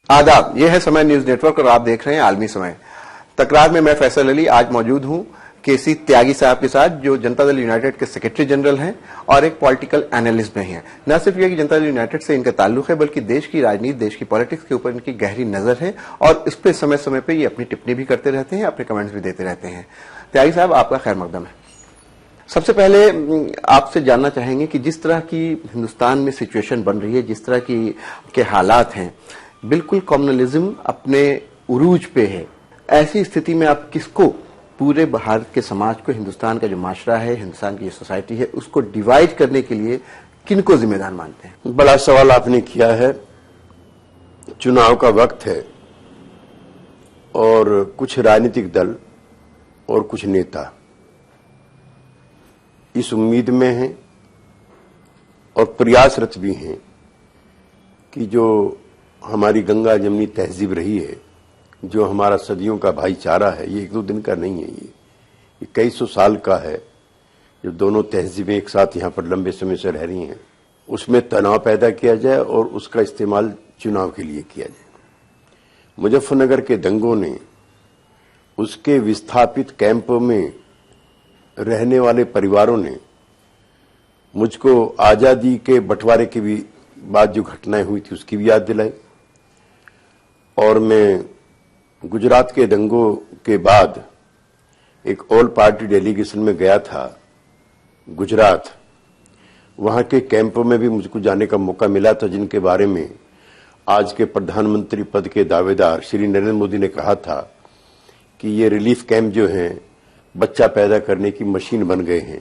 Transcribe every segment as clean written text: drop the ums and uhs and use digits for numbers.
आदाब, यह है समय न्यूज नेटवर्क और आप देख रहे हैं आलमी समय। तकरार में मैं फैसल अली आज मौजूद हूं केसी त्यागी साहब के साथ, जो जनता दल यूनाइटेड के सेक्रेटरी जनरल हैं और एक पॉलिटिकल एनालिस्ट भी हैं। न सिर्फ ये कि जनता दल यूनाइटेड से इनका ताल्लुक है, बल्कि देश की राजनीति, देश की पॉलिटिक्स के ऊपर इनकी गहरी नजर है और इस पे समय समय पे ये अपनी टिप्पणी भी करते रहते हैं, अपने कमेंट्स भी देते रहते हैं। त्यागी साहब, आपका खैर मकदम है। सबसे पहले आपसे जानना चाहेंगे कि जिस तरह की हिंदुस्तान में सिचुएशन बन रही है, जिस तरह की के हालात हैं, बिल्कुल कम्युनलिज्म अपने उरूज पे है। ऐसी स्थिति में आप किसको, पूरे भारत के समाज को, हिंदुस्तान का जो माशरा है, हिंदुस्तान की सोसाइटी है, उसको डिवाइड करने के लिए किनको जिम्मेदार मानते हैं? बड़ा सवाल आपने किया है। चुनाव का वक्त है और कुछ राजनीतिक दल और कुछ नेता इस उम्मीद में हैं और प्रयासरत भी हैं कि जो हमारी गंगा जमनी तहजीब रही है, जो हमारा सदियों का भाईचारा है, ये एक दो दिन का नहीं है, ये कई सौ साल का है। जो दोनों तहजीबें एक साथ यहाँ पर लंबे समय से रह रही हैं, उसमें तनाव पैदा किया जाए और उसका इस्तेमाल चुनाव के लिए किया जाए। मुजफ्फरनगर के दंगों ने, उसके विस्थापित कैंपों में रहने वाले परिवारों ने मुझको आजादी के बंटवारे के भी बाद जो घटनाएं हुई थी उसकी भी याद दिलाई। और मैं गुजरात के दंगों के बाद एक ऑल पार्टी डेलीगेशन में गया था गुजरात। वहां के कैंपों में भी मुझको जाने का मौका मिला था, जिनके बारे में आज के प्रधानमंत्री पद के दावेदार श्री नरेंद्र मोदी ने कहा था कि ये रिलीफ कैंप जो हैं बच्चा पैदा करने की मशीन बन गए हैं।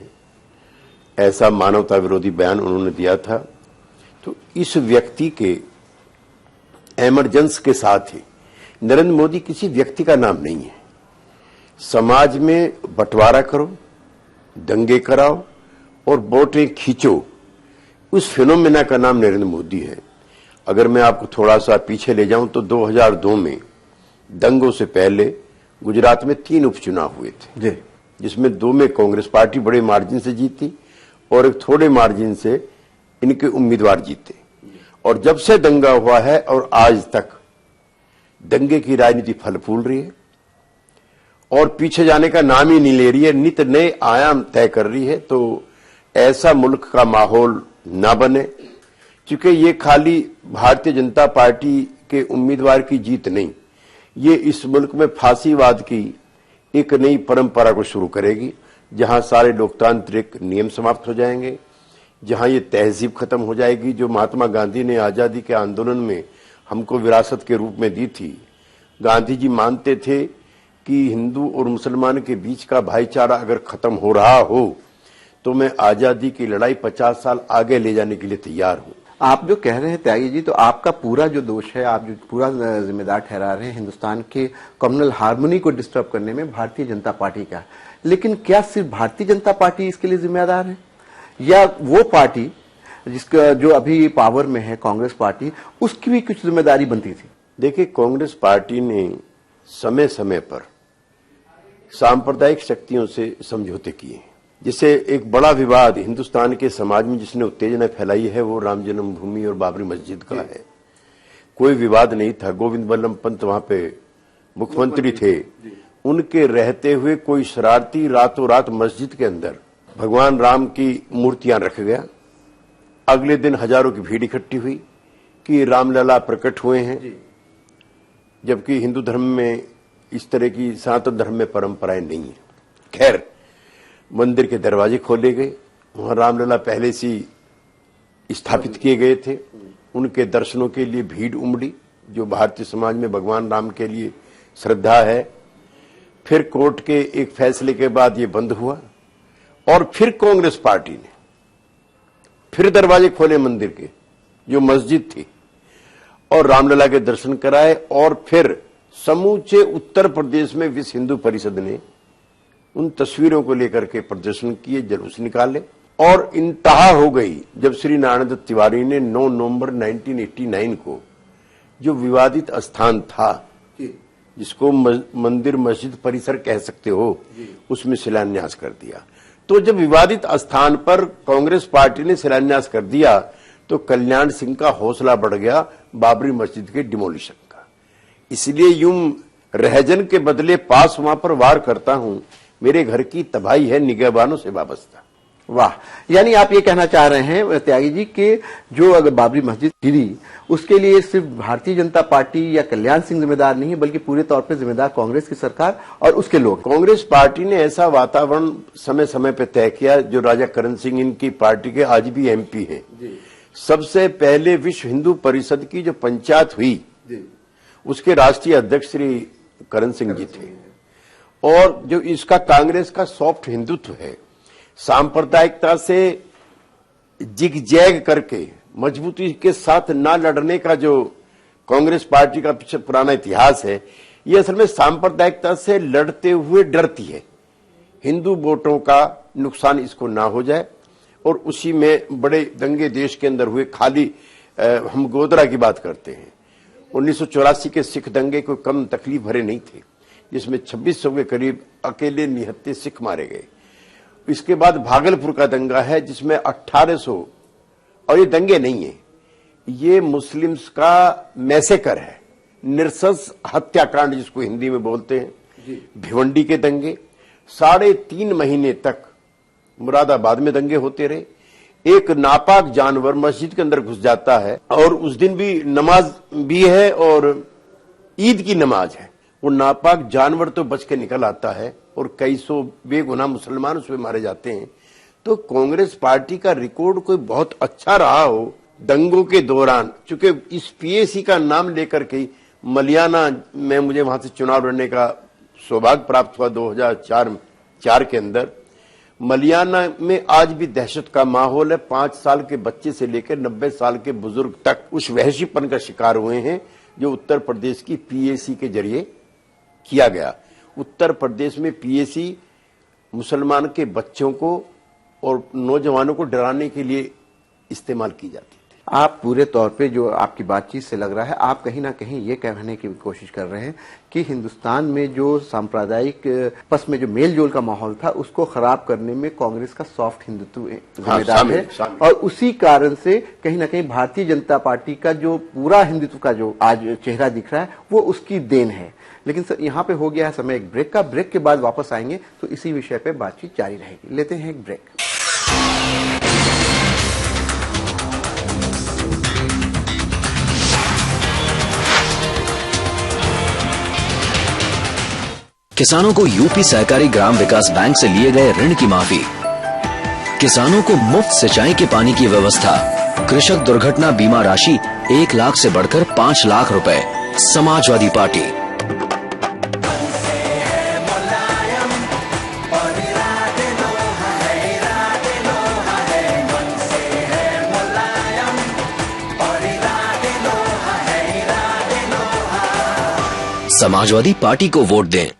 ऐसा मानवता विरोधी बयान उन्होंने दिया था। तो इस व्यक्ति के एमरजेंस के साथ ही नरेंद्र मोदी किसी व्यक्ति का नाम नहीं है। समाज में बंटवारा करो, दंगे कराओ और वोटें खींचो, उस फिनोमेना का नाम नरेंद्र मोदी है। अगर मैं आपको थोड़ा सा पीछे ले जाऊं तो 2002 में दंगों से पहले गुजरात में 3 उपचुनाव हुए थे, जिसमें 2 में कांग्रेस पार्टी बड़े मार्जिन से जीती और एक थोड़े मार्जिन से इनके उम्मीदवार जीते। और जब से दंगा हुआ है और आज तक दंगे की राजनीति फल फूल रही है और पीछे जाने का नाम ही नहीं ले रही है, नित नए आयाम तय कर रही है। तो ऐसा मुल्क का माहौल ना बने, क्योंकि ये खाली भारतीय जनता पार्टी के उम्मीदवार की जीत नहीं, ये इस मुल्क में फांसीवाद की एक नई परंपरा को शुरू करेगी, जहां सारे लोकतांत्रिक नियम समाप्त हो जाएंगे, जहां ये तहजीब खत्म हो जाएगी जो महात्मा गांधी ने आजादी के आंदोलन में हमको विरासत के रूप में दी थी। गांधी जी मानते थे कि हिंदू और मुसलमान के बीच का भाईचारा अगर खत्म हो रहा हो तो मैं आजादी की लड़ाई 50 साल आगे ले जाने के लिए तैयार हूं। आप जो कह रहे हैं त्यागी जी, तो आपका पूरा जो दोष है, आप जो पूरा जिम्मेदार ठहरा रहे हैं हिंदुस्तान के कम्युनल हार्मोनी को डिस्टर्ब करने में भारतीय जनता पार्टी का। लेकिन क्या सिर्फ भारतीय जनता पार्टी इसके लिए जिम्मेदार है, या वो पार्टी जिसका जो अभी पावर में है, कांग्रेस पार्टी, उसकी भी कुछ जिम्मेदारी बनती थी? देखिए, कांग्रेस पार्टी ने समय समय पर सांप्रदायिक शक्तियों से समझौते किए। जिसे एक बड़ा विवाद हिंदुस्तान के समाज में जिसने उत्तेजना फैलाई है वो राम जन्मभूमि और बाबरी मस्जिद का है। कोई विवाद नहीं था। गोविंद बल्लभ पंत वहां पे मुख्यमंत्री थे, उनके रहते हुए कोई शरारती रातों रात मस्जिद के अंदर भगवान राम की मूर्तियां रख गया। अगले दिन हजारों की भीड़ इकट्ठी हुई कि रामलला प्रकट हुए हैं, जबकि हिंदू धर्म में इस तरह की, सनातन धर्म में परंपराएं नहीं है। खैर, मंदिर के दरवाजे खोले गए, वहां रामलला पहले से स्थापित किए गए थे। उनके दर्शनों के लिए भीड़ उमड़ी, जो भारतीय समाज में भगवान राम के लिए श्रद्धा है। फिर कोर्ट के एक फैसले के बाद ये बंद हुआ और फिर कांग्रेस पार्टी ने फिर दरवाजे खोले मंदिर के, जो मस्जिद थी, और रामलला के दर्शन कराए। और फिर समूचे उत्तर प्रदेश में विश्व हिंदू परिषद ने उन तस्वीरों को लेकर के प्रदर्शन किए, जुलूस निकाले और इंतहा हो गई जब श्री नारायण दत्त तिवारी ने 9 नवंबर 1989 को जो विवादित स्थान था, जिसको मंदिर मस्जिद परिसर कह सकते हो, उसमें शिलान्यास कर दिया। तो जब विवादित स्थान पर कांग्रेस पार्टी ने शिलान्यास कर दिया तो कल्याण सिंह का हौसला बढ़ गया बाबरी मस्जिद के डिमोलिशन का। इसलिए यूं रहजन के बदले पास वहां पर वार करता हूं, मेरे घर की तबाही है निगहबानों से वाबस्ता। वाह, यानी आप ये कहना चाह रहे हैं त्यागी जी कि जो अगर बाबरी मस्जिद गिरी उसके लिए सिर्फ भारतीय जनता पार्टी या कल्याण सिंह जिम्मेदार नहीं है, बल्कि पूरे तौर पे जिम्मेदार कांग्रेस की सरकार और उसके लोग। कांग्रेस पार्टी ने ऐसा वातावरण समय समय पर तय किया, जो राजा करण सिंह इनकी पार्टी के आज भी एमपी हैं। सबसे पहले विश्व हिंदू परिषद की जो पंचायत हुई उसके राष्ट्रीय अध्यक्ष श्री करण सिंह जी थे। और जो इसका कांग्रेस का सॉफ्ट हिंदुत्व है, सांप्रदायिकता से जिग-जैग करके मजबूती के साथ ना लड़ने का जो कांग्रेस पार्टी का पीछे पुराना इतिहास है, ये असल में सांप्रदायिकता से लड़ते हुए डरती है। हिंदू वोटों का नुकसान इसको ना हो जाए, और उसी में बड़े दंगे देश के अंदर हुए। खाली हम गोधरा की बात करते हैं, 1984 के सिख दंगे कोई कम तकलीफ भरे नहीं थे, जिसमें 2600 के करीब अकेले निहत्थे सिख मारे गए। इसके बाद भागलपुर का दंगा है जिसमें 1800, और ये दंगे नहीं है, ये मुस्लिम्स का मैसेकर है, निरसस हत्याकांड जिसको हिंदी में बोलते हैं। भिवंडी के दंगे 3.5 महीने तक मुरादाबाद में दंगे होते रहे। एक नापाक जानवर मस्जिद के अंदर घुस जाता है, और उस दिन भी नमाज भी है और ईद की नमाज है। वो नापाक जानवर तो बच के निकल आता है, और कई सौ बेगुनाह मुसलमान उसमें मारे जाते हैं। तो कांग्रेस पार्टी का रिकॉर्ड कोई बहुत अच्छा रहा हो दंगों के दौरान, चूंकि इस पीएसी का नाम लेकर के मलियाना में मुझे वहां से चुनाव लड़ने का सौभाग्य प्राप्त हुआ 2004 के अंदर। मलियाना में आज भी दहशत का माहौल है। 5 साल के बच्चे से लेकर 90 साल के बुजुर्ग तक उस वहशीपन का शिकार हुए हैं जो उत्तर प्रदेश की पीएसी के जरिए किया गया। उत्तर प्रदेश में पीएसी मुसलमान के बच्चों को और नौजवानों को डराने के लिए इस्तेमाल की जाती थी। आप पूरे तौर पे जो आपकी बातचीत से लग रहा है, आप कहीं ना कहीं ये कहने की कोशिश कर रहे हैं कि हिंदुस्तान में जो सांप्रदायिक आपस में जो मेल जोल का माहौल था उसको खराब करने में कांग्रेस का सॉफ्ट हिंदुत्व जिम्मेदार है, और उसी कारण से कहीं ना कहीं भारतीय जनता पार्टी का जो पूरा हिंदुत्व का जो आज चेहरा दिख रहा है वो उसकी देन है। लेकिन सर यहाँ पे हो गया है समय एक ब्रेक का। ब्रेक के बाद वापस आएंगे तो इसी विषय पे बातचीत जारी रहेगी। लेते हैं एक ब्रेक। किसानों को यूपी सहकारी ग्राम विकास बैंक से लिए गए ऋण की माफी, किसानों को मुफ्त सिंचाई के पानी की व्यवस्था, कृषक दुर्घटना बीमा राशि 1 लाख से बढ़कर 5 लाख रुपए। समाजवादी पार्टी। समाजवादी पार्टी को वोट दें।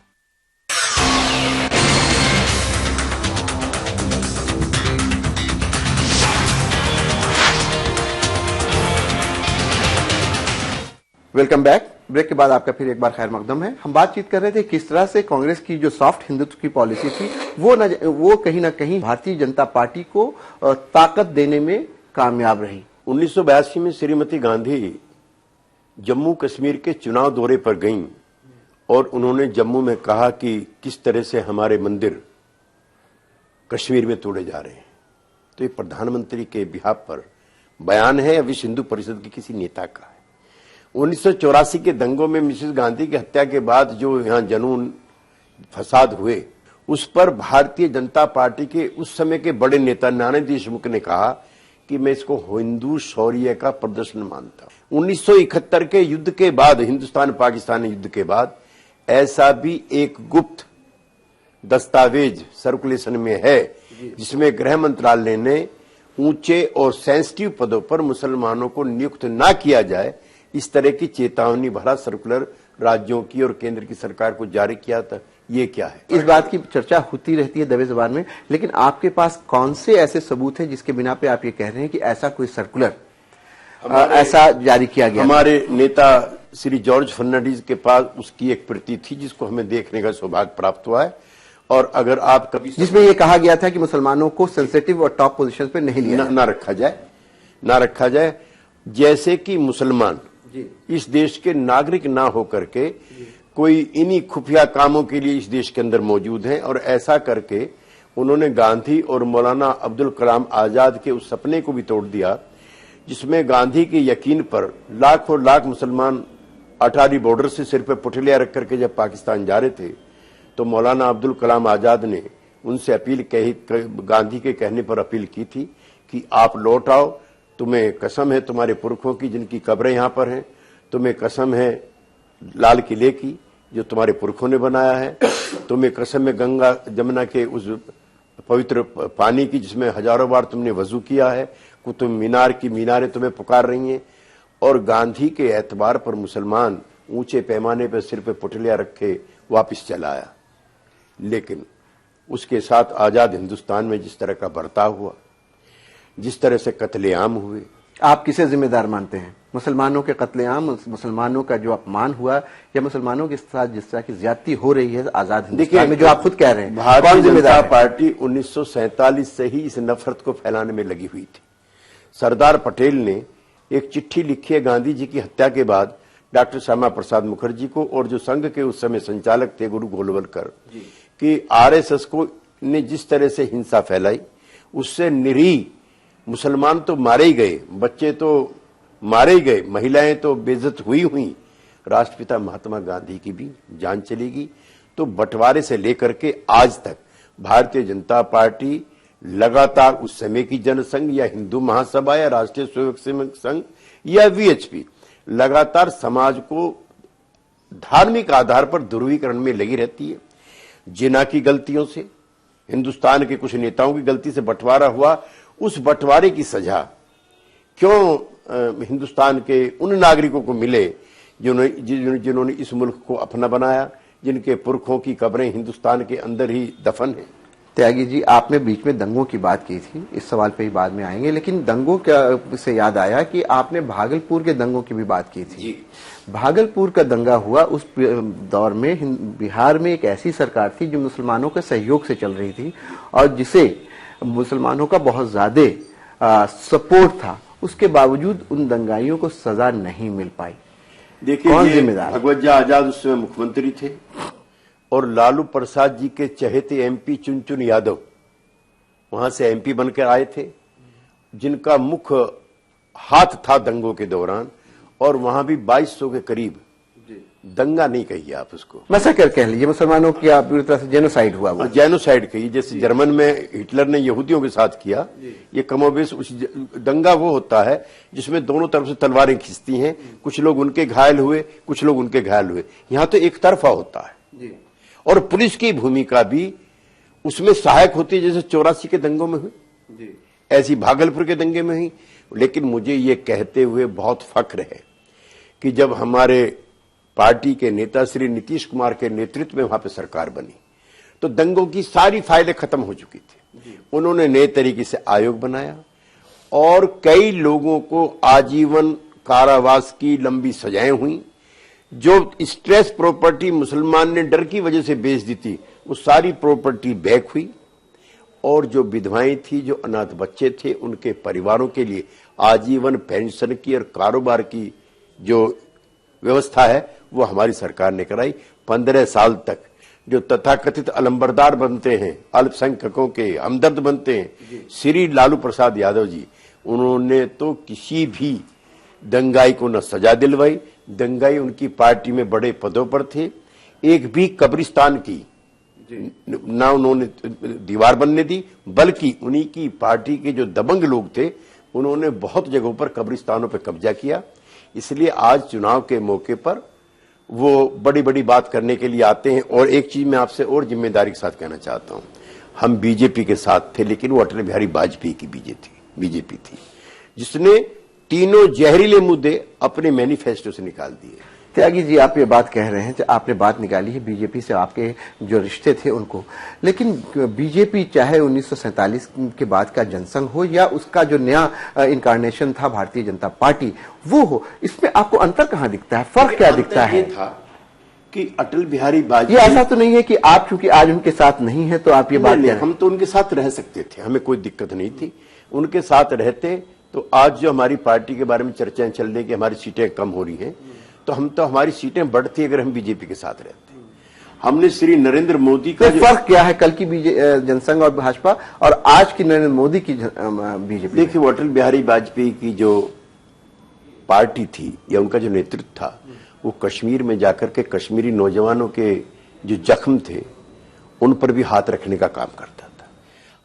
Welcome back. ब्रेक के बाद आपका फिर एक बार खैर मकदम है। हम बातचीत कर रहे थे किस तरह से कांग्रेस की जो सॉफ्ट हिंदुत्व की पॉलिसी थी वो कहीं ना कहीं भारतीय जनता पार्टी को ताकत देने में कामयाब रही। 1982 में श्रीमती गांधी जम्मू कश्मीर के चुनाव दौरे पर गईं और उन्होंने जम्मू में कहा कि किस तरह से हमारे मंदिर कश्मीर में तोड़े जा रहे हैं। तो ये प्रधानमंत्री के बिहाफ पर बयान है या विश्व हिंदू परिषद के किसी नेता का है? 1984 के दंगों में मिसेस गांधी की हत्या के बाद जो यहां जनून फसाद हुए, उस पर भारतीय जनता पार्टी के उस समय के बड़े नेता नाना देशमुख ने कहा कि मैं इसको हिंदू शौर्य का प्रदर्शन मानता हूं। 1971 के युद्ध के बाद, हिंदुस्तान पाकिस्तान युद्ध के बाद, ऐसा भी एक गुप्त दस्तावेज सर्कुलेशन में है जिसमें गृह मंत्रालय ने ऊंचे और सेंसिटिव पदों पर मुसलमानों को नियुक्त ना किया जाए, इस तरह की चेतावनी भरा सर्कुलर राज्यों की और केंद्र की सरकार को जारी किया था। ये क्या है? इस बात की चर्चा होती रहती है दबे जबान में, लेकिन आपके पास कौन से ऐसे सबूत हैं जिसके बिना पे आप ये कह रहे हैं कि ऐसा कोई सर्कुलर ऐसा जारी किया गया? हमारे नेता श्री जॉर्ज फर्नांडिस के पास उसकी एक प्रति थी जिसको हमें देखने का सौभाग्य प्राप्त हुआ है। और अगर आप कभी जिसमें ये कहा गया था कि मुसलमानों को सेंसिटिव और टॉप पोजीशन पे नहीं लिया ना रखा जाए, जैसे कि मुसलमान इस देश के नागरिक ना होकर के कोई इन्हीं खुफिया कामों के लिए इस देश के अंदर मौजूद हैं। और ऐसा करके उन्होंने गांधी और मौलाना अब्दुल कलाम आजाद के उस सपने को भी तोड़ दिया जिसमें गांधी के यकीन पर लाखों लाख मुसलमान अटारी बॉर्डर से सिर पे पुटलियां रख करके जब पाकिस्तान जा रहे थे तो मौलाना अब्दुल कलाम आजाद ने उनसे अपील कही, गांधी के कहने पर अपील की थी कि आप लौट आओ, तुम्हें कसम है तुम्हारे पुरखों की जिनकी कब्रें यहां पर हैं, तुम्हें कसम है लाल किले की जो तुम्हारे पुरखों ने बनाया है, तुम्हें कसम है गंगा जमुना के उस पवित्र पानी की जिसमें हजारों बार तुमने वजू किया है, कुतुब मीनार की मीनारें तुम्हें पुकार रही हैं। और गांधी के एतबार पर मुसलमान ऊंचे पैमाने पर सिर पे पुटलियां रखे वापस चला आया। लेकिन उसके साथ आजाद हिंदुस्तान में जिस तरह का बर्ताव हुआ, जिस तरह से कत्लेआम हुए, आप किसे जिम्मेदार मानते हैं? मुसलमानों के कत्लेआम, मुसलमानों का जो अपमान हुआ, या मुसलमानों के साथ जिस तरह की ज्यादती हो रही है आजाद हिंदुस्तान में, जो आप खुद कह रहे हैं? भारतीय जनता पार्टी 1947 से ही इस नफरत को फैलाने में लगी हुई थी। सरदार पटेल ने एक चिट्ठी लिखी है गांधी जी की हत्या के बाद डॉक्टर श्यामा प्रसाद मुखर्जी को, और जो संघ के उस समय संचालक थे गुरु गोलवलकर, कि आरएसएस को ने जिस तरह से हिंसा फैलाई उससे निरीह मुसलमान तो मारे ही गए, बच्चे तो मारे ही गए, महिलाएं तो बेइज्जत हुई। राष्ट्रपिता महात्मा गांधी की भी जान चलेगी। तो बंटवारे से लेकर के आज तक भारतीय जनता पार्टी लगातार उस समय की जनसंघ या हिंदू महासभा या राष्ट्रीय स्वयंसेवक संघ या वीएचपी लगातार समाज को धार्मिक आधार पर ध्रुवीकरण में लगी रहती है। जिन्ना की गलतियों से, हिंदुस्तान के कुछ नेताओं की गलती से बंटवारा हुआ, उस बंटवारे की सजा क्यों हिंदुस्तान के उन नागरिकों को मिले जिन्होंने इस मुल्क को अपना बनाया, जिनके पुरखों की कब्रें हिंदुस्तान के अंदर ही दफन है। त्यागी जी, आपने बीच में दंगों की बात की थी, इस सवाल पे ही बाद में आएंगे, लेकिन दंगों से याद आया कि आपने भागलपुर के दंगों की भी बात की थी जी। भागलपुर का दंगा हुआ उस दौर में बिहार में एक ऐसी सरकार थी जो मुसलमानों के सहयोग से चल रही थी और जिसे मुसलमानों का बहुत ज्यादा सपोर्ट था, उसके बावजूद उन दंगाइयों को सजा नहीं मिल पाई। देखिए, कौन जिम्मेदार? भगवत आजाद उस समय मुख्यमंत्री थे और लालू प्रसाद जी के चहेते एमपी चुनचुन यादव वहां से एमपी बनकर आए थे, जिनका मुख्य हाथ था दंगों के दौरान, और वहां भी 2200 के करीब दंगा नहीं कहिए आप उसको, मैसेकर कह लीजिए, मुसलमानों की आप पूरी तरह से जेनोसाइड हुआ। जेनोसाइड कहिए, जैसे जर्मन में हिटलर ने यहूदियों के साथ किया, ये कमोबेश उस दंगा वो होता है जिसमें दोनों तरफ से तलवारें खींचती हैं, कुछ लोग उनके घायल हुए, कुछ लोग उनके घायल हुए। यहां तो एक तरफा होता है और पुलिस की भूमिका भी उसमें सहायक होती है, जैसे 84 के दंगों में हुई, ऐसी भागलपुर के दंगे में हुई। लेकिन मुझे ये कहते हुए बहुत फख्र है कि जब हमारे पार्टी के नेता श्री नीतीश कुमार के नेतृत्व में वहां पे सरकार बनी तो दंगों की सारी फाइलें खत्म हो चुकी थी। उन्होंने नए तरीके से आयोग बनाया और कई लोगों को आजीवन कारावास की लंबी सजाएं हुई। जो स्ट्रेस प्रॉपर्टी मुसलमान ने डर की वजह से बेच दी थी, वो सारी प्रॉपर्टी बैक हुई, और जो विधवाएं थी, जो अनाथ बच्चे थे, उनके परिवारों के लिए आजीवन पेंशन की और कारोबार की जो व्यवस्था है वो हमारी सरकार ने कराई। 15 साल तक जो तथाकथित अलंबरदार बनते हैं, अल्पसंख्यकों के हमदर्द बनते हैं, श्री लालू प्रसाद यादव जी, उन्होंने तो किसी भी दंगाई को न सजा दिलवाई। दंगाई उनकी पार्टी में बड़े पदों पर थे, एक भी कब्रिस्तान की ना उन्होंने दीवार बनने दी, बल्कि उन्हीं की पार्टी के जो दबंग लोग थे उन्होंने बहुत जगहों पर कब्रिस्तानों पर कब्जा किया। इसलिए आज चुनाव के मौके पर वो बड़ी बड़ी बात करने के लिए आते हैं। और एक चीज मैं आपसे और जिम्मेदारी के साथ कहना चाहता हूं, हम बीजेपी के साथ थे, लेकिन वो अटल बिहारी वाजपेयी की बीजेपी थी जिसने तीनों जहरीले मुद्दे अपने मैनिफेस्टो से निकाल दिए। त्यागी जी, आप ये बात कह रहे हैं, आपने बात निकाली है बीजेपी से आपके जो रिश्ते थे उनको, लेकिन बीजेपी चाहे 1947 के बाद का जनसंघ हो या उसका जो नया इनकारनेशन था भारतीय जनता पार्टी वो हो, इसमें आपको अंतर कहां दिखता है, फर्क क्या दिखता है? था कि अटल बिहारी वाजपेयी, ये ऐसा तो नहीं है कि आप चूंकि आज उनके साथ नहीं है तो आप ये बात, हम तो उनके साथ रह सकते थे, हमें कोई दिक्कत नहीं थी। उनके साथ रहते तो आज जो हमारी पार्टी के बारे में चर्चाएं चल रही कि हमारी सीटें कम हो रही हैं, तो हमारी सीटें बढ़ती अगर हम बीजेपी के साथ रहते। हमने श्री नरेंद्र मोदी का फर्क क्या है कल की जनसंघ और भाजपा और आज की नरेंद्र मोदी की बीजेपी? देखिए, अटल बिहारी वाजपेयी की जो पार्टी थी या उनका जो नेतृत्व था, वो कश्मीर में जाकर के कश्मीरी नौजवानों के जो जख्म थे उन पर भी हाथ रखने का काम करता था।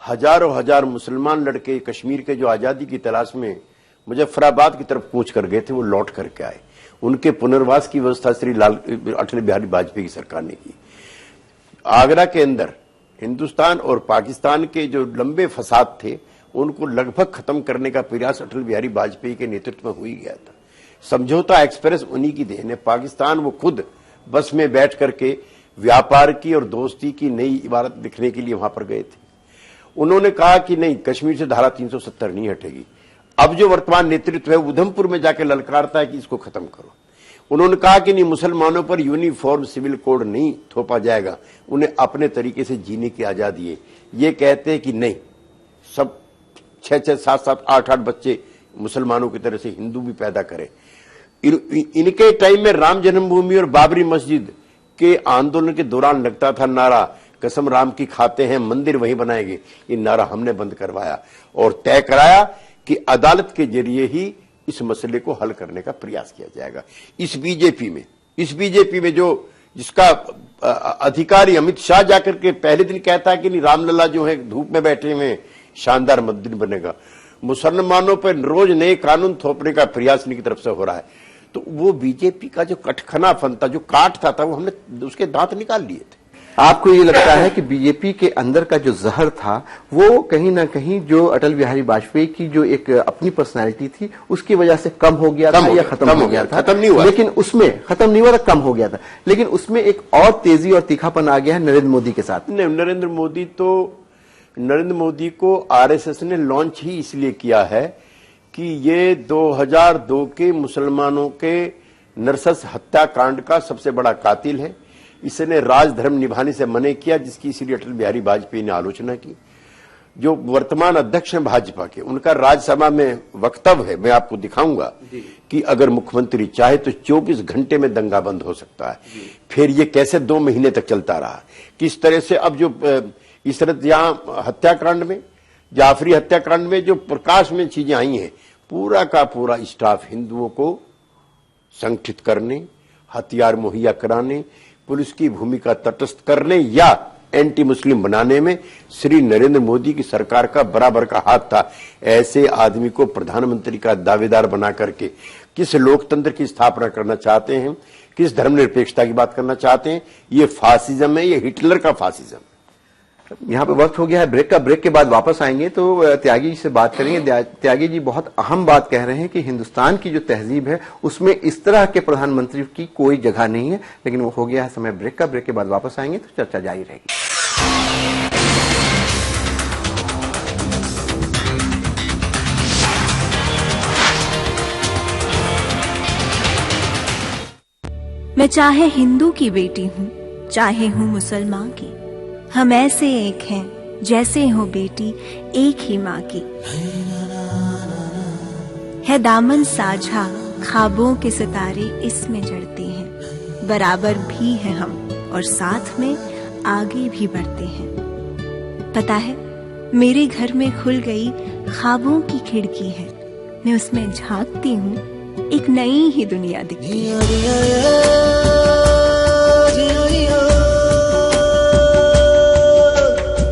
हजारों हजार मुसलमान लड़के कश्मीर के जो आजादी की तलाश में मुजफ्फराबाद की तरफ कूच कर गए थे, वो लौट करके आए। उनके पुनर्वास की व्यवस्था श्री अटल बिहारी वाजपेयी की सरकार ने की। आगरा के अंदर हिंदुस्तान और पाकिस्तान के जो लंबे फसाद थे उनको लगभग खत्म करने का प्रयास अटल बिहारी वाजपेयी के नेतृत्व में हो ही गया था। समझौता एक्सप्रेस उन्हीं की देन है। पाकिस्तान वो खुद बस में बैठ करके व्यापार की और दोस्ती की नई इबारत लिखने के लिए वहां पर गए थे। उन्होंने कहा कि नहीं, कश्मीर से धारा 370 नहीं हटेगी। अब जो वर्तमान नेतृत्व है उधमपुर में जाकर ललकारता है कि इसको खत्म करो। उन्होंने कहा कि नहीं, मुसलमानों पर यूनिफॉर्म सिविल कोड नहीं थोपा जाएगा, उन्हें अपने तरीके से जीने की आजादी है। ये कहते हैं कि नहीं, सब 6-6, 7-7, 8-8 बच्चे मुसलमानों की तरह से हिंदू भी पैदा करें। इनके टाइम में राम जन्मभूमि और बाबरी मस्जिद के आंदोलन के दौरान लगता था नारा, कसम राम की खाते हैं मंदिर वहीं बनाएंगे। ये नारा हमने बंद करवाया और तय कराया कि अदालत के जरिए ही इस मसले को हल करने का प्रयास किया जाएगा। इस बीजेपी में जो जिसका अधिकारी अमित शाह जाकर के पहले दिन कहता है कि नहीं, रामलला जो है धूप में बैठे हुए शानदार मंदिर बनेगा। मुसलमानों पर रोज नए कानून थोपने का प्रयास इनकी तरफ से हो रहा है। तो वो बीजेपी का जो कटखनापन था, जो काटता था, वो हमने उसके दांत निकाल लिए थे। आपको ये लगता है कि बीजेपी के अंदर का जो जहर था वो कहीं ना कहीं जो अटल बिहारी वाजपेयी की जो एक अपनी पर्सनैलिटी थी उसकी वजह से कम हो गया था या खत्म हो गया था? खत्म नहीं हुआ, लेकिन उसमें खत्म नहीं हुआ था, कम हो गया था। लेकिन उसमें एक और तेजी और तीखापन आ गया है नरेंद्र मोदी के साथ। नरेंद्र मोदी को आरएसएस ने लॉन्च ही इसलिए किया है कि ये 2002 के मुसलमानों के नरसंस हत्याकांड का सबसे बड़ा कातिल है। इसने राजधर्म निभाने से मना किया, जिसकी इसलिए अटल बिहारी वाजपेयी ने आलोचना की। जो वर्तमान अध्यक्ष हैं भाजपा के, उनका राज्यसभा में वक्तव्य है, मैं आपको दिखाऊंगा कि अगर मुख्यमंत्री चाहे तो 24 घंटे में दंगा बंद हो सकता है। फिर ये कैसे 2 महीने तक चलता रहा, किस तरह से अब जो इस तरह यहां हत्याकांड में, जाफरी हत्याकांड में जो प्रकाश में चीजें आई हैं, पूरा का पूरा स्टाफ हिंदुओं को संगठित करने, हथियार मुहैया कराने, पुलिस की भूमिका तटस्थ करने या एंटी मुस्लिम बनाने में श्री नरेंद्र मोदी की सरकार का बराबर का हाथ था। ऐसे आदमी को प्रधानमंत्री का दावेदार बना करके किस लोकतंत्र की स्थापना करना चाहते हैं, किस धर्मनिरपेक्षता की बात करना चाहते हैं? ये फासिज्म है, ये हिटलर का फासिज्म। यहाँ पे वक्त हो गया है ब्रेक का। ब्रेक के बाद वापस आएंगे तो त्यागी जी से बात करेंगे। त्यागी जी बहुत अहम बात कह रहे हैं कि हिंदुस्तान की जो तहजीब है उसमें इस तरह के प्रधानमंत्री की कोई जगह नहीं है। लेकिन वो हो गया है समय ब्रेक का। ब्रेक के बाद वापस आएंगे तो चर्चा जारी रहेगी। मैं चाहे हिंदू की बेटी हूँ, चाहे हूँ मुसलमान की, हम ऐसे एक हैं जैसे हो बेटी एक ही माँ की। है दामन साझा, ख्वाबों के सितारे इसमें जड़ते हैं, बराबर भी हैं हम और साथ में आगे भी बढ़ते हैं। पता है मेरे घर में खुल गई ख्वाबों की खिड़की है, मैं उसमें झांकती हूँ, एक नई ही दुनिया दिखती है।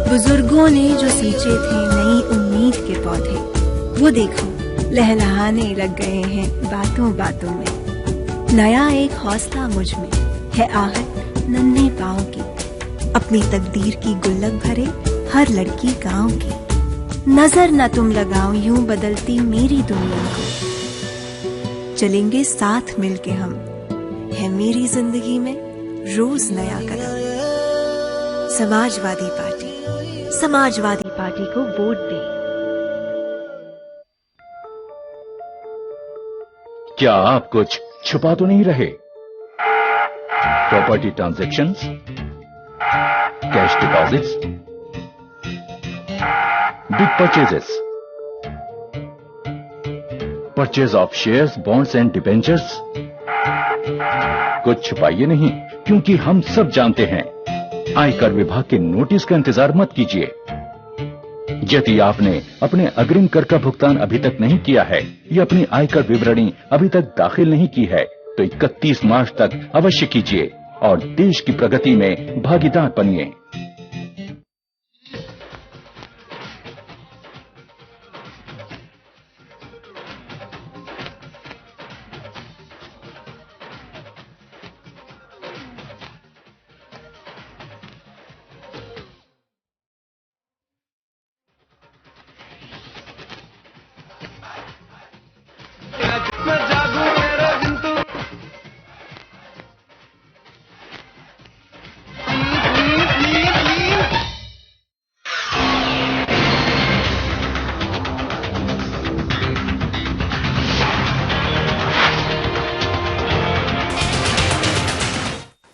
बुजुर्गों ने जो सींचे थे नई उम्मीद के पौधे, वो देखो लहलहाने लग गए हैं बातों बातों में। नया एक हौसला मुझ में है आहट नन्हे पाँव की, अपनी तकदीर की गुल्लक भरे हर लड़की गांव की। नजर न तुम लगाओ यूं बदलती मेरी दुनिया को, चलेंगे साथ मिलके हम, है मेरी जिंदगी में रोज नया कदम। समाजवादी पार्टी को वोट दें। क्या आप कुछ छुपा तो नहीं रहे? Property transactions, cash deposits, big purchases, purchase of shares, bonds and debentures? कुछ छुपाइए नहीं, क्योंकि हम सब जानते हैं। आयकर विभाग के नोटिस का इंतजार मत कीजिए। यदि आपने अपने अग्रिम कर का भुगतान अभी तक नहीं किया है या अपनी आयकर विवरणी अभी तक दाखिल नहीं की है, तो 31 मार्च तक अवश्य कीजिए और देश की प्रगति में भागीदार बनिए।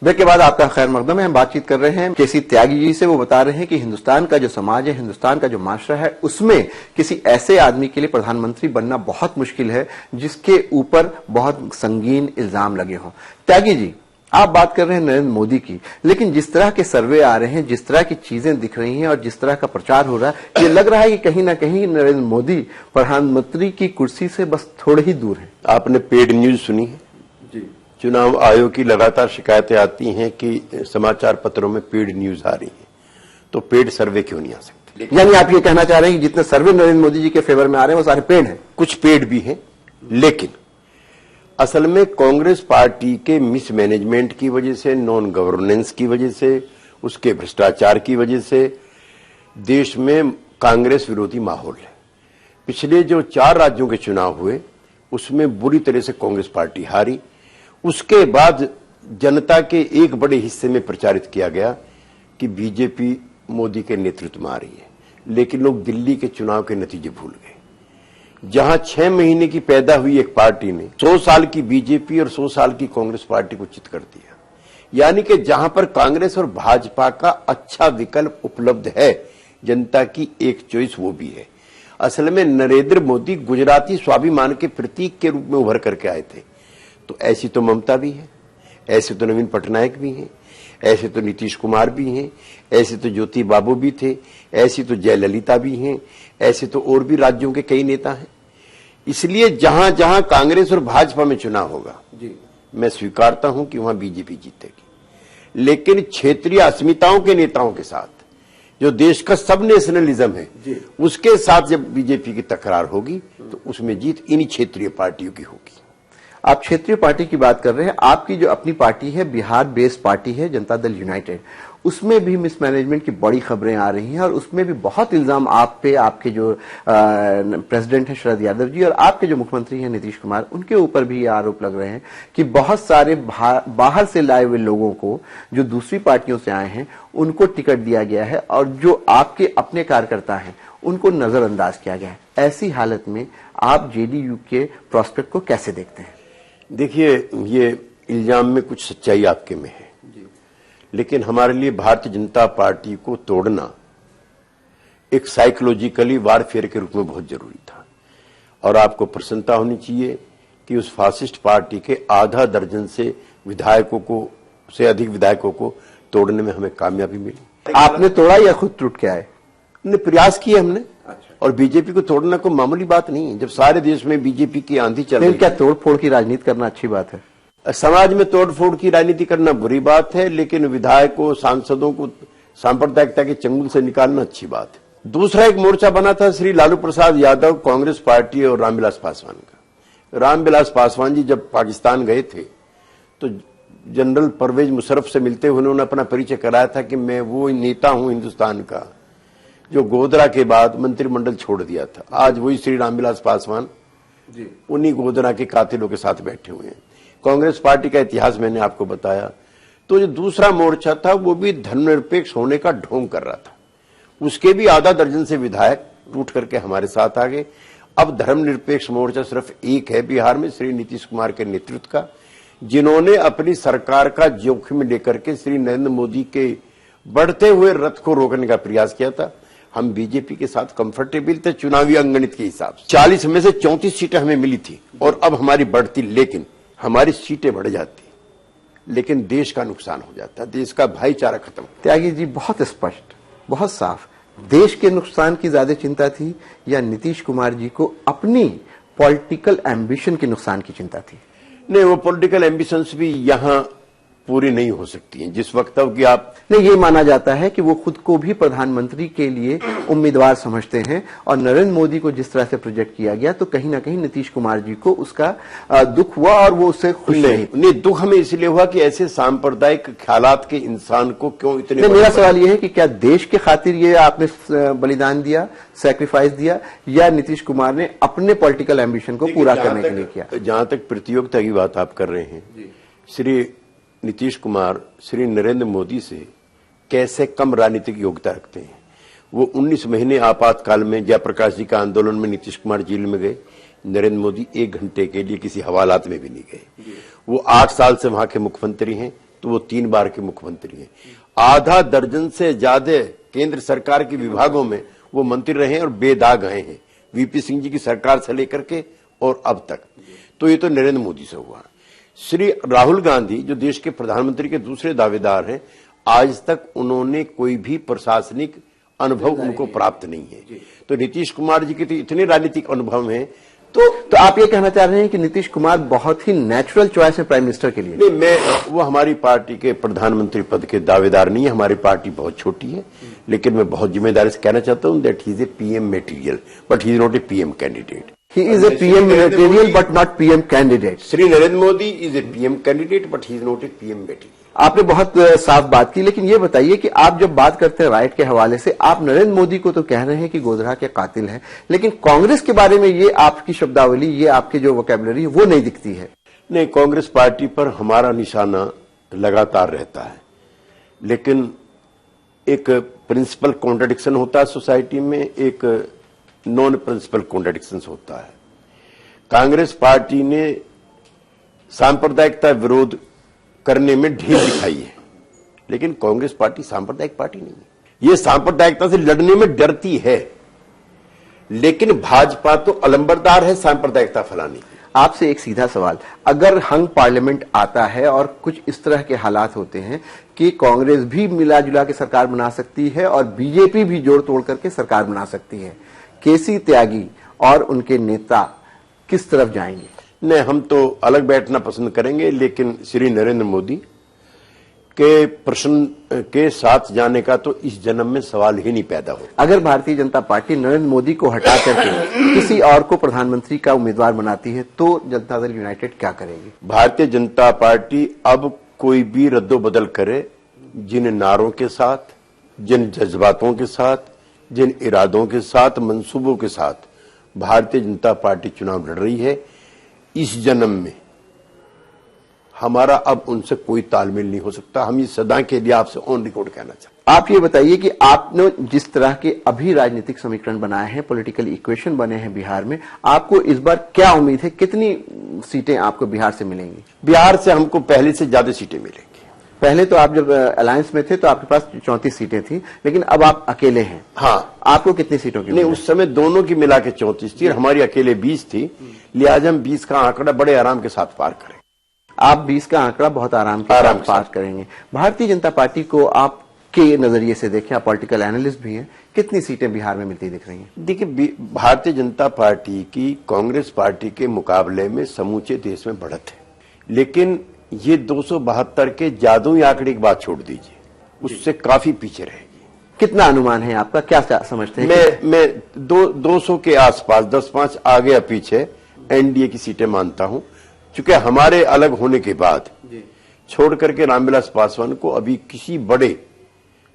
ब्रेक के बाद आपका खैर मकदम है। हम बातचीत कर रहे हैं केसी त्यागी जी से। वो बता रहे हैं कि हिंदुस्तान का जो समाज है, हिंदुस्तान का जो माशरा है, उसमें किसी ऐसे आदमी के लिए प्रधानमंत्री बनना बहुत मुश्किल है जिसके ऊपर बहुत संगीन इल्जाम लगे हों। त्यागी जी, आप बात कर रहे हैं नरेंद्र मोदी की, लेकिन जिस तरह के सर्वे आ रहे हैं, जिस तरह की चीजें दिख रही हैं और जिस तरह का प्रचार हो रहा है, ये लग रहा है कि कहीं ना कहीं नरेंद्र मोदी प्रधानमंत्री की कुर्सी से बस थोड़े ही दूर हैं। आपने पेड न्यूज सुनी है? चुनाव आयोग की लगातार शिकायतें आती हैं कि समाचार पत्रों में पेड न्यूज आ रही है, तो पेड सर्वे क्यों नहीं आ सकते? यानी आप ये कहना चाह रहे हैं कि जितने सर्वे नरेंद्र मोदी जी के फेवर में आ रहे हैं वो सारे पेड हैं? कुछ पेड भी हैं, लेकिन असल में कांग्रेस पार्टी के मिसमैनेजमेंट की वजह से, नॉन गवर्नेंस की वजह से, उसके भ्रष्टाचार की वजह से देश में कांग्रेस विरोधी माहौल है। पिछले जो 4 राज्यों के चुनाव हुए उसमें बुरी तरह से कांग्रेस पार्टी हारी। उसके बाद जनता के एक बड़े हिस्से में प्रचारित किया गया कि बीजेपी मोदी के नेतृत्व में आ रही है, लेकिन लोग दिल्ली के चुनाव के नतीजे भूल गए। जहां 6 महीने की पैदा हुई एक पार्टी ने 100 साल की बीजेपी और 100 साल की कांग्रेस पार्टी को चित कर दिया। यानी कि जहां पर कांग्रेस और भाजपा का अच्छा विकल्प उपलब्ध है, जनता की एक चॉइस वो भी है। असल में नरेंद्र मोदी गुजराती स्वाभिमान के प्रतीक के रूप में उभर करके आए थे। तो ऐसी तो ममता भी है, ऐसे तो नवीन पटनायक भी हैं, ऐसे तो नीतीश कुमार भी हैं, ऐसे तो ज्योति बाबू भी थे, ऐसी तो जयललिता भी हैं, ऐसे तो और भी राज्यों के कई नेता हैं। इसलिए जहां जहां कांग्रेस और भाजपा में चुनाव होगा जी, मैं स्वीकारता हूं कि वहां बीजेपी जीतेगी। लेकिन क्षेत्रीय अस्मिताओं के नेताओं के साथ, जो देश का सब नेशनलिज्म है, उसके साथ जब बीजेपी की तकरार होगी तो उसमें जीत इन्हीं क्षेत्रीय पार्टियों की होगी। आप क्षेत्रीय पार्टी की बात कर रहे हैं। आपकी जो अपनी पार्टी है, बिहार बेस्ड पार्टी है जनता दल यूनाइटेड, उसमें भी मिसमैनेजमेंट की बड़ी खबरें आ रही हैं और उसमें भी बहुत इल्जाम आप पे, आपके जो प्रेसिडेंट हैं शरद यादव जी और आपके जो मुख्यमंत्री हैं नीतीश कुमार, उनके ऊपर भी ये आरोप लग रहे हैं कि बहुत सारे बाहर से लाए हुए लोगों को, जो दूसरी पार्टियों से आए हैं, उनको टिकट दिया गया है और जो आपके अपने कार्यकर्ता हैं उनको नजरअंदाज किया गया है। ऐसी हालत में आप जेडीयू के प्रोस्पेक्ट को कैसे देखते हैं? देखिए, ये इल्जाम में कुछ सच्चाई आपके में है, लेकिन हमारे लिए भारतीय जनता पार्टी को तोड़ना एक साइकोलॉजिकली वारफेयर के रूप में बहुत जरूरी था। और आपको प्रसन्नता होनी चाहिए कि उस फासिस्ट पार्टी के आधा दर्जन से विधायकों को, से अधिक विधायकों को तोड़ने में हमें कामयाबी मिली। आपने तोड़ा या खुद टूट के आए? प्रयास किए हमने। और बीजेपी को तोड़ना कोई मामूली बात नहीं है। जब सारे देश में बीजेपी की आंधी चल रही है, क्या तोड़ फोड़ की राजनीति करना अच्छी बात है? समाज में तोड़ फोड़ की राजनीति करना बुरी बात है, लेकिन विधायकों, सांसदों को सांप्रदायिकता के चंगुल से निकालना अच्छी बात है। दूसरा एक मोर्चा बना था श्री लालू प्रसाद यादव, कांग्रेस पार्टी और रामविलास पासवान का। रामविलास पासवान जी जब पाकिस्तान गए थे तो जनरल परवेज मुशर्रफ से मिलते हुए उन्होंने अपना परिचय कराया था कि मैं वो नेता हूं हिंदुस्तान का जो गोधरा के बाद मंत्रिमंडल छोड़ दिया था। आज वही श्री रामविलास पासवान उन्हीं गोधरा के कातिलों के साथ बैठे हुए हैं। कांग्रेस पार्टी का इतिहास मैंने आपको बताया। तो जो दूसरा मोर्चा था वो भी धर्मनिरपेक्ष होने का ढोंग कर रहा था। उसके भी आधा दर्जन से विधायक टूट करके हमारे साथ आ गए। अब धर्मनिरपेक्ष मोर्चा सिर्फ एक है बिहार में, श्री नीतीश कुमार के नेतृत्व का, जिन्होंने अपनी सरकार का जोखिम लेकर के श्री नरेंद्र मोदी के बढ़ते हुए रथ को रोकने का प्रयास किया था। हम बीजेपी के साथ कंफर्टेबल थे चुनावी अंगणित के हिसाब से। 40 में से 34 सीटें हमें मिली थी और अब हमारी बढ़ती, लेकिन हमारी सीटें बढ़ जाती, लेकिन देश का नुकसान हो जाता, देश का भाईचारा खत्म। त्यागी जी, बहुत स्पष्ट, बहुत साफ, देश के नुकसान की ज्यादा चिंता थी या नीतीश कुमार जी को अपनी पॉलिटिकल एम्बिशन के नुकसान की चिंता थी? नहीं, वो पॉलिटिकल एम्बिशंस भी यहां पूरी नहीं हो सकती हैं। जिस वक्त कि आप नहीं, ये माना जाता है कि वो खुद को भी प्रधानमंत्री के लिए उम्मीदवार समझते हैं और नरेंद्र मोदी को जिस तरह से प्रोजेक्ट किया गया तो कहीं ना कहीं नीतीश कुमार जी को उसका दुख हुआ और वो उससे खुश नहीं, दुख हमें इसलिए हुआ कि ऐसे सांप्रदायिक ख्यालात के इंसान को क्यों इतने। मेरा सवाल ये है कि क्या देश के खातिर ये आपने बलिदान दिया, सैक्रिफाइस दिया, या नीतीश कुमार ने अपने पॉलिटिकल एम्बिशन को पूरा करने के लिए किया? जहां तक प्रतियोगिता की बात आप कर रहे हैं, श्री नीतीश कुमार श्री नरेंद्र मोदी से कैसे कम राजनीतिक योग्यता रखते हैं। वो 19 महीने आपातकाल में जयप्रकाश जी का आंदोलन में नीतीश कुमार जेल में गए, नरेंद्र मोदी 1 घंटे के लिए किसी हवालात में भी नहीं गए। वो 8 साल से वहां के मुख्यमंत्री हैं, तो वो 3 बार के मुख्यमंत्री हैं। आधा दर्जन से ज्यादा केंद्र सरकार के विभागों में वो मंत्री रहे और बेदाग गए हैं, वीपी सिंह जी की सरकार से लेकर के और अब तक। तो ये तो नरेंद्र मोदी से हुआ। श्री राहुल गांधी जो देश के प्रधानमंत्री के दूसरे दावेदार हैं, आज तक उन्होंने कोई भी प्रशासनिक अनुभव उनको प्राप्त नहीं है। तो नीतीश कुमार जी के तो इतने राजनीतिक अनुभव हैं। तो आप ये कहना चाह रहे हैं कि नीतीश कुमार बहुत ही नेचुरल चॉइस है प्राइम मिनिस्टर के लिए? नहीं, वो हमारी पार्टी के प्रधानमंत्री पद के दावेदार नहीं है। हमारी पार्टी बहुत छोटी है, लेकिन मैं बहुत जिम्मेदारी से कहना चाहता हूं that he is A PM material but he is not A PM candidate. He is a PM material but not PM candidate. Shri Narendra Modi is A PM candidate but he is not A PM material. आपने बहुत साफ बात की, लेकिन ये बताइए कि आप जब बात करते हैं राइट के हवाले से, आप नरेंद्र मोदी को तो कह रहे हैं कि गोधरा के कातिल हैं, लेकिन कांग्रेस के बारे में ये आपकी शब्दावली, ये आपकी जो वोकैबुलरी है वो नहीं दिखती है। नहीं, कांग्रेस पार्टी पर हमारा निशाना लगातार रहता है, लेकिन एक प्रिंसिपल कॉन्ट्रडिक्शन होता है सोसाइटी में, एक नॉन प्रिंसिपल कॉन्ट्रडिक्शन होता है। कांग्रेस पार्टी ने सांप्रदायिकता विरोध करने में ढील दिखाई है, लेकिन कांग्रेस पार्टी सांप्रदायिक पार्टी नहीं है। ये सांप्रदायिकता से लड़ने में डरती है, लेकिन भाजपा तो अलंबरदार है सांप्रदायिकता फैलाने की। आपसे एक सीधा सवाल, अगर हंग पार्लियामेंट आता है और कुछ इस तरह के हालात होते हैं कि कांग्रेस भी मिला जुला के सरकार बना सकती है और बीजेपी भी जोड़ तोड़ करके सरकार बना सकती है, केसी त्यागी और उनके नेता किस तरफ जाएंगे? नहीं, हम तो अलग बैठना पसंद करेंगे, लेकिन श्री नरेंद्र मोदी के प्रश्न के साथ जाने का तो इस जन्म में सवाल ही नहीं पैदा हो। अगर भारतीय जनता पार्टी नरेंद्र मोदी को हटा करके किसी और को प्रधानमंत्री का उम्मीदवार बनाती है तो जनता दल यूनाइटेड क्या करेगी? भारतीय जनता पार्टी अब कोई भी रद्दोबदल करे, जिन नारों के साथ, जिन जज्बातों के साथ, जिन इरादों के साथ, मंसूबों के साथ भारतीय जनता पार्टी चुनाव लड़ रही है, इस जन्म में हमारा अब उनसे कोई तालमेल नहीं हो सकता। हम ये सदा के लिए आपसे ऑन रिकॉर्ड कहना चाहते हैं। आप ये बताइए कि आपने जिस तरह के अभी राजनीतिक समीकरण बनाए हैं, पॉलिटिकल इक्वेशन बने हैं बिहार में, आपको इस बार क्या उम्मीद है, कितनी सीटें आपको बिहार से मिलेंगी? बिहार से हमको पहले से ज्यादा सीटें मिलेंगी। पहले तो आप जब अलायंस में थे तो आपके पास 34 सीटें थी, लेकिन अब आप अकेले हैं। हाँ, आपको कितनी सीटों की? नहीं, उस समय दोनों की मिला के 34 थी, हमारी अकेले 20 थी, लिहाजा हम 20 का आंकड़ा बड़े आराम के साथ पार करें। आप 20 का आंकड़ा बहुत आराम के साथ पार करेंगे। भारतीय जनता पार्टी को आपके नजरिए से देखें, आप पॉलिटिकल एनालिस्ट भी हैं, कितनी सीटें बिहार में मिलती दिख रही हैं? देखिए, भारतीय जनता पार्टी की कांग्रेस पार्टी के मुकाबले में समूचे देश में बढ़त है, लेकिन ये 272 के जादुई आंकड़े की बात छोड़ दीजिए, उससे काफी पीछे रहेगी। कितना अनुमान है आपका, क्या समझते हैं? मैं 200 के आसपास, 10-5 आगे या पीछे एनडीए की सीटें मानता हूं, चूंकि हमारे अलग होने के बाद छोड़ करके रामविलास पासवान को अभी किसी बड़े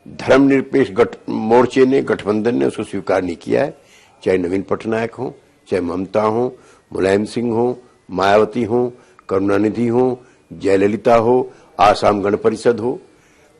धर्मनिरपेक्ष मोर्चे ने, गठबंधन ने उसको स्वीकार नहीं किया है। चाहे नवीन पटनायक हो, चाहे ममता हो, मुलायम सिंह हो, मायावती हो, करुणानिधि हो, जयललिता हो, आसाम गण परिषद हो,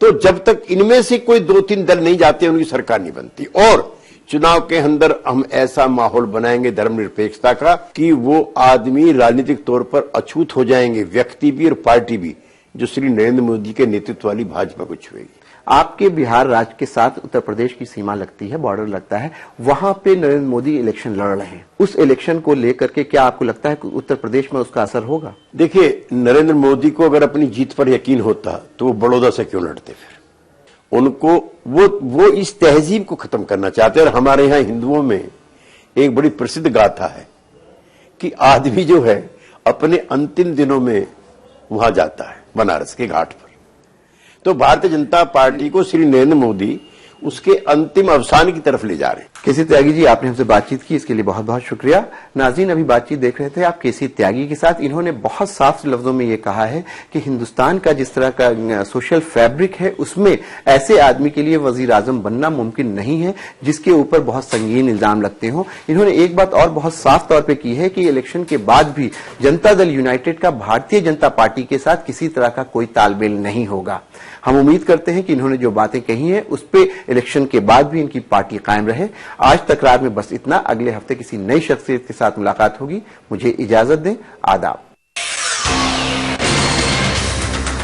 तो जब तक इनमें से कोई 2-3 दल नहीं जाते उनकी सरकार नहीं बनती। और चुनाव के अंदर हम ऐसा माहौल बनाएंगे धर्मनिरपेक्षता का कि वो आदमी राजनीतिक तौर पर अछूत हो जाएंगे, व्यक्ति भी और पार्टी भी, जो श्री नरेंद्र मोदी के नेतृत्व वाली भाजपा को छुएगी। आपके बिहार राज्य के साथ उत्तर प्रदेश की सीमा लगती है, बॉर्डर लगता है, वहां पे नरेंद्र मोदी इलेक्शन लड़ रहे हैं। उस इलेक्शन को लेकर के क्या आपको लगता है कि उत्तर प्रदेश में उसका असर होगा? देखिए, नरेंद्र मोदी को अगर अपनी जीत पर यकीन होता तो वो बड़ौदा से क्यों लड़ते? फिर उनको वो इस तहजीब को खत्म करना चाहते हैं। और हमारे यहां हिंदुओं में एक बड़ी प्रसिद्ध गाथा है कि आदमी जो है अपने अंतिम दिनों में वहां जाता है, बनारस के घाट पर। तो भारतीय जनता पार्टी को श्री नरेंद्र मोदी उसके अंतिम अवसान की तरफ ले जा रहे हैं। केसी त्यागी जी, आपने हमसे बातचीत की, इसके लिए बहुत बहुत शुक्रिया। नाज़रीन, अभी बातचीत देख रहे थे आप केसी त्यागी के साथ। इन्होंने बहुत साफ लफ्जों में ये कहा है कि हिंदुस्तान का जिस तरह का सोशल फैब्रिक है, उसमें ऐसे आदमी के लिए वजीर आजम बनना मुमकिन नहीं है जिसके ऊपर बहुत संगीन इल्जाम लगते हों। इन्होंने एक बात और बहुत साफ तौर पर की है कि इलेक्शन के बाद भी जनता दल यूनाइटेड का भारतीय जनता पार्टी के साथ किसी तरह का कोई तालमेल नहीं होगा। हम उम्मीद करते हैं कि इन्होंने जो बातें कही हैं उस पे इलेक्शन के बाद भी इनकी पार्टी कायम रहे। आज तकरार में बस इतना। अगले हफ्ते किसी नई शख्सियत के साथ मुलाकात होगी। मुझे इजाजत दें। आदाब।